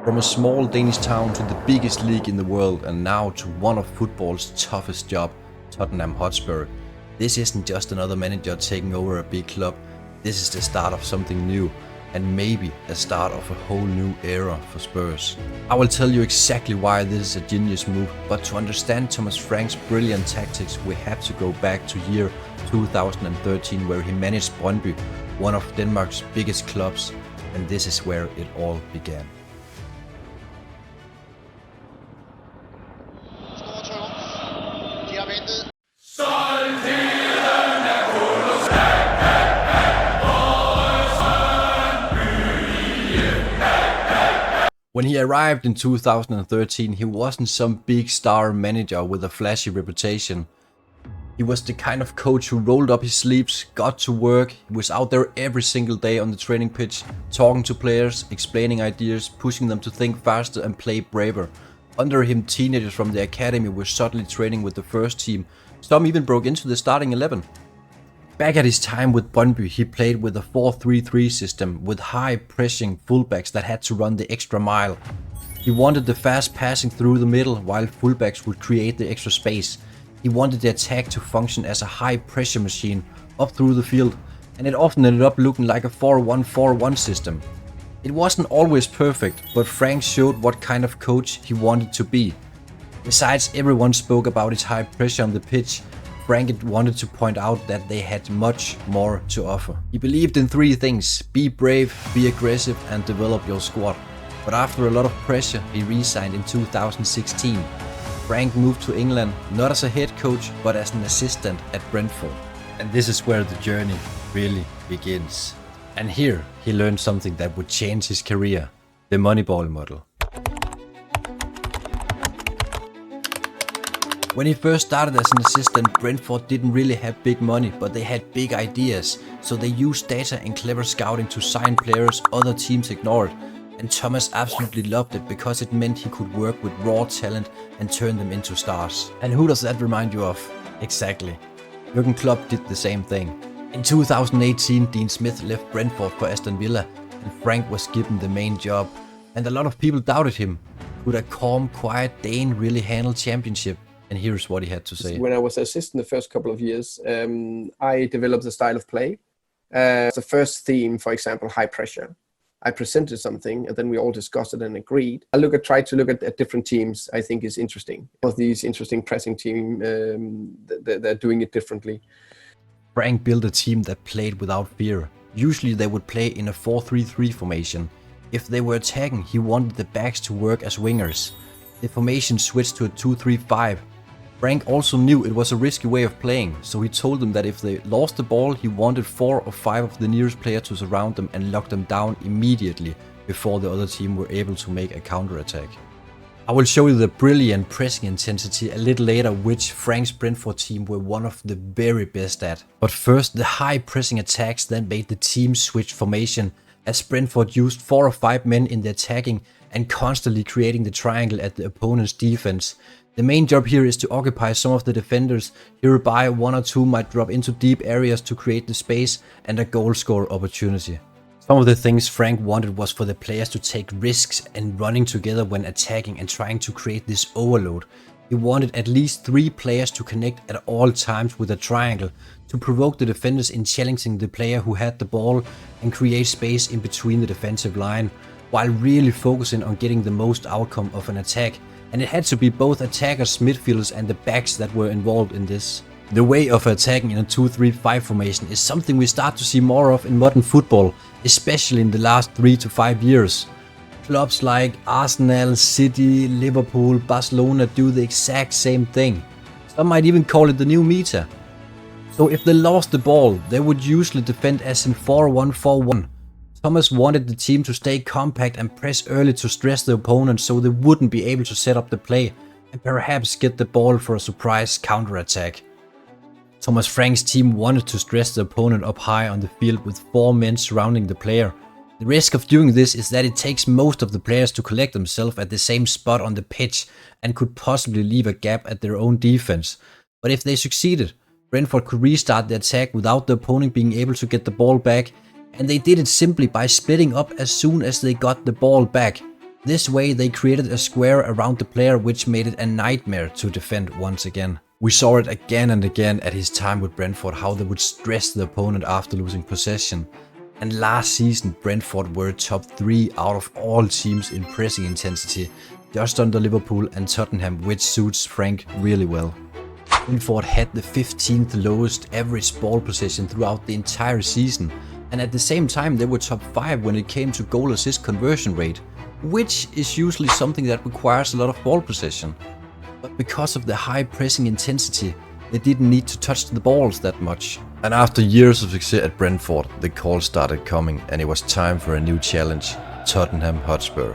From a small Danish town to the biggest league in the world, and now to one of football's toughest job, Tottenham Hotspur. This isn't just another manager taking over a big club, this is the start of something new, and maybe the start of a whole new era for Spurs. I will tell you exactly why this is a genius move, but to understand Thomas Frank's brilliant tactics we have to go back to year 2013, where he managed Brøndby, one of Denmark's biggest clubs, and this is where it all began. When he arrived in 2013, he wasn't some big star manager with a flashy reputation. He was the kind of coach who rolled up his sleeves, got to work, he was out there every single day on the training pitch, talking to players, explaining ideas, pushing them to think faster and play braver. Under him, teenagers from the academy were suddenly training with the first team. Some even broke into the starting 11. Back at his time with Brøndby, he played with a 4-3-3 system with high-pressing fullbacks that had to run the extra mile. He wanted the fast passing through the middle while fullbacks would create the extra space. He wanted the attack to function as a high-pressure machine up through the field, and it often ended up looking like a 4-1-4-1 system. It wasn't always perfect, but Frank showed what kind of coach he wanted to be. Besides, everyone spoke about his high pressure on the pitch. Frank wanted to point out that they had much more to offer. He believed in three things: be brave, be aggressive, and develop your squad. But after a lot of pressure, he resigned in 2016. Frank moved to England, not as a head coach, but as an assistant at Brentford. And this is where the journey really begins. And here, he learned something that would change his career: the Moneyball Model. When he first started as an assistant, Brentford didn't really have big money, but they had big ideas. So they used data and clever scouting to sign players other teams ignored. And Thomas absolutely loved it because it meant he could work with raw talent and turn them into stars. And who does that remind you of? Exactly. Jürgen Klopp did the same thing. In 2018, Dean Smith left Brentford for Aston Villa, and Frank was given the main job. And a lot of people doubted him. Could a calm, quiet Dane really handle championship? And here's what he had to say. When I was assistant the first couple of years, I developed a style of play. The first theme, for example, high pressure. I presented something and then we all discussed it and agreed. Tried to look at different teams I think is interesting. Of these interesting pressing team, they're doing it differently. Frank built a team that played without fear. Usually they would play in a 4-3-3 formation. If they were attacking, he wanted the backs to work as wingers. The formation switched to a 2-3-5. Frank also knew it was a risky way of playing, so he told them that if they lost the ball, he wanted 4 or 5 of the nearest players to surround them and lock them down immediately before the other team were able to make a counter-attack. I will show you the brilliant pressing intensity a little later, which Frank's Brentford team were one of the very best at. But first, the high pressing attacks then made the team switch formation, as Brentford used 4 or 5 men in the attacking and constantly creating the triangle at the opponent's defense. The main job here is to occupy some of the defenders, hereby 1 or 2 might drop into deep areas to create the space and a goal score opportunity. Some of the things Frank wanted was for the players to take risks and running together when attacking and trying to create this overload. He wanted at least 3 players to connect at all times with a triangle to provoke the defenders in challenging the player who had the ball and create space in between the defensive line, while really focusing on getting the most outcome of an attack. And it had to be both attackers, midfielders and the backs that were involved in this. The way of attacking in a 2-3-5 formation is something we start to see more of in modern football, especially in the last 3 to 5 years. Clubs like Arsenal, City, Liverpool, Barcelona do the exact same thing. Some might even call it the new meta. So if they lost the ball, they would usually defend as in 4-1-4-1. Thomas wanted the team to stay compact and press early to stress the opponent so they wouldn't be able to set up the play and perhaps get the ball for a surprise counter-attack. Thomas Frank's team wanted to stress the opponent up high on the field with 4 men surrounding the player. The risk of doing this is that it takes most of the players to collect themselves at the same spot on the pitch and could possibly leave a gap at their own defense. But if they succeeded, Brentford could restart the attack without the opponent being able to get the ball back, and they did it simply by splitting up as soon as they got the ball back. This way they created a square around the player which made it a nightmare to defend once again. We saw it again and again at his time with Brentford, how they would stress the opponent after losing possession. And last season Brentford were top 3 out of all teams in pressing intensity, just under Liverpool and Tottenham, which suits Frank really well. Brentford had the 15th lowest average ball possession throughout the entire season, and at the same time they were top 5 when it came to goal assist conversion rate, which is usually something that requires a lot of ball possession. But because of the high pressing intensity, they didn't need to touch the balls that much. And after years of success at Brentford, the calls started coming and it was time for a new challenge: Tottenham Hotspur.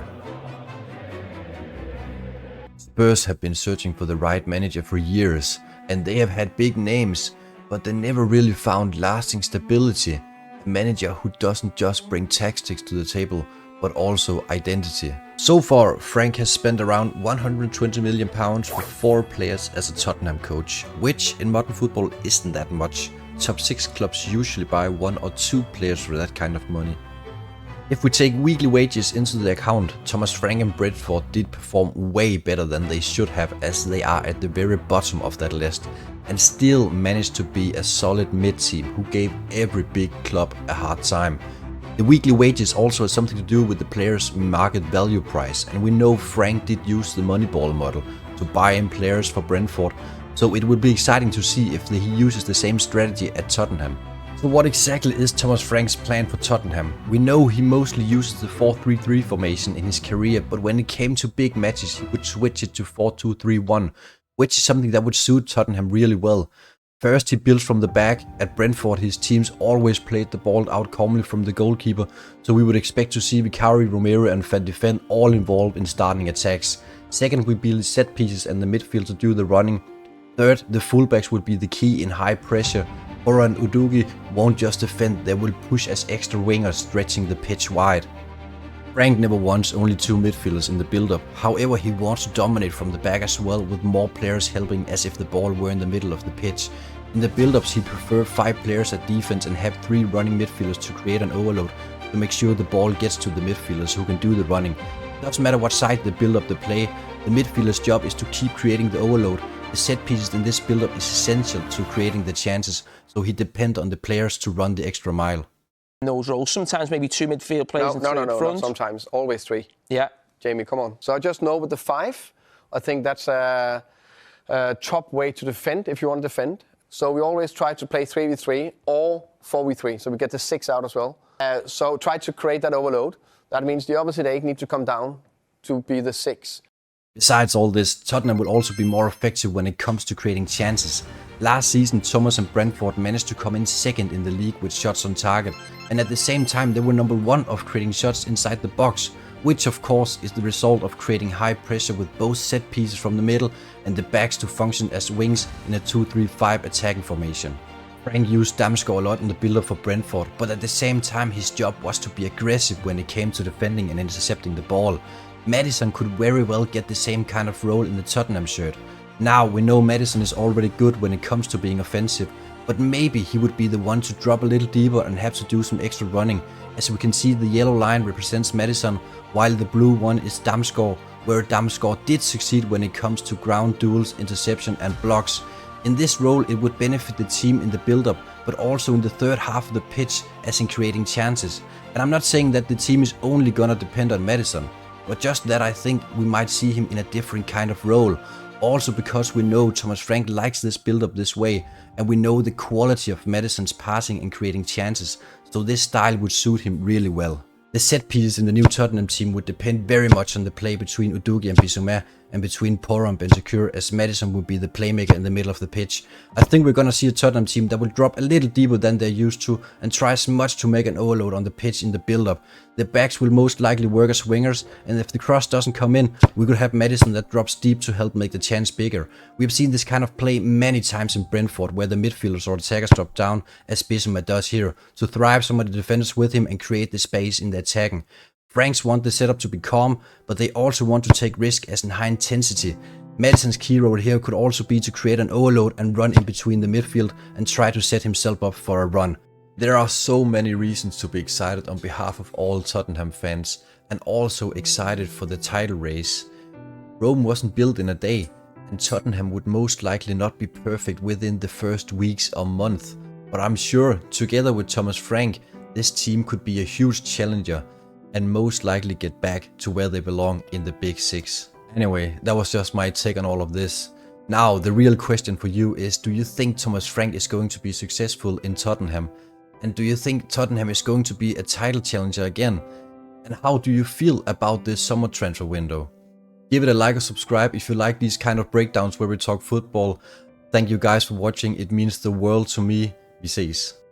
Spurs have been searching for the right manager for years, and they have had big names, but they never really found lasting stability. A manager who doesn't just bring tactics to the table, but also identity. So far, Frank has spent around £120 million for 4 players as a Tottenham coach, which in modern football isn't that much. Top 6 clubs usually buy 1 or 2 players for that kind of money. If we take weekly wages into the account, Thomas Frank and Brentford did perform way better than they should have, as they are at the very bottom of that list, and still managed to be a solid mid-team who gave every big club a hard time. The weekly wages also has something to do with the players' market value price, and we know Frank did use the Moneyball Model to buy in players for Brentford, so it would be exciting to see if he uses the same strategy at Tottenham. So what exactly is Thomas Frank's plan for Tottenham? We know he mostly uses the 4-3-3 formation in his career, but when it came to big matches he would switch it to 4-2-3-1, which is something that would suit Tottenham really well. First, he builds from the back. At Brentford, his teams always played the ball out calmly from the goalkeeper, so we would expect to see Vicario, Romero and Van de Ven all involved in starting attacks. Second, we build set pieces and the midfield to do the running. Third, the fullbacks would be the key in high pressure. Ora and Udogie won't just defend, they will push as extra wingers, stretching the pitch wide. Frank never wants only 2 midfielders in the build-up, however he wants to dominate from the back as well, with more players helping as if the ball were in the middle of the pitch. In the build-ups he'd prefer 5 players at defense and have 3 running midfielders to create an overload, to make sure the ball gets to the midfielders who can do the running. It doesn't matter what side the build-up they play, the midfielder's job is to keep creating the overload. The set pieces in this build-up is essential to creating the chances, so he depends on the players to run the extra mile. Those roles, sometimes maybe 2 midfield players and 3 in front. No, sometimes, always 3. Yeah. Jamie, come on. So I just know with the 5, I think that's a top way to defend if you want to defend. So we always try to play 3v3 or 4v3, so we get the 6 out as well. So try to create that overload. That means the opposite 8 need to come down to be the 6. Besides all this, Tottenham will also be more effective when it comes to creating chances. Last season, Thomas and Brentford managed to come in second in the league with shots on target, and at the same time they were number 1 of creating shots inside the box, which of course is the result of creating high pressure with both set pieces from the middle and the backs to function as wings in a 2-3-5 attacking formation. Frank used Damsgaard a lot in the build-up for Brentford, but at the same time his job was to be aggressive when it came to defending and intercepting the ball. Maddison could very well get the same kind of role in the Tottenham shirt. Now we know Maddison is already good when it comes to being offensive, but maybe he would be the one to drop a little deeper and have to do some extra running. As we can see, the yellow line represents Maddison, while the blue one is Damsgaard, where Damsgaard did succeed when it comes to ground duels, interception and blocks. In this role it would benefit the team in the build-up, but also in the third half of the pitch as in creating chances. And I'm not saying that the team is only gonna depend on Maddison, but just that I think we might see him in a different kind of role. Also because we know Thomas Frank likes this build-up this way, and we know the quality of Maddison's passing and creating chances, so this style would suit him really well. The set pieces in the new Tottenham team would depend very much on the play between Udogie and Bissouma, and between Porro and Bentancur, as Maddison would be the playmaker in the middle of the pitch. I think we're gonna see a Tottenham team that will drop a little deeper than they're used to and try as much to make an overload on the pitch in the build-up. The backs will most likely work as wingers, and if the cross doesn't come in, we could have Maddison that drops deep to help make the chance bigger. We've seen this kind of play many times in Brentford, where the midfielders or attackers drop down, as Bissouma does here, to thrive some of the defenders with him and create the space in the attacking. Franks want the setup to be calm, but they also want to take risk as in high intensity. Maddison's key role here could also be to create an overload and run in between the midfield and try to set himself up for a run. There are so many reasons to be excited on behalf of all Tottenham fans, and also excited for the title race. Rome wasn't built in a day, and Tottenham would most likely not be perfect within the first weeks or month, but I'm sure, together with Thomas Frank, this team could be a huge challenger and most likely get back to where they belong in the Big Six. Anyway, that was just my take on all of this. Now, the real question for you is, do you think Thomas Frank is going to be successful in Tottenham? And do you think Tottenham is going to be a title challenger again? And how do you feel about this summer transfer window? Give it a like or subscribe if you like these kind of breakdowns where we talk football. Thank you guys for watching, it means the world to me. Vi ses.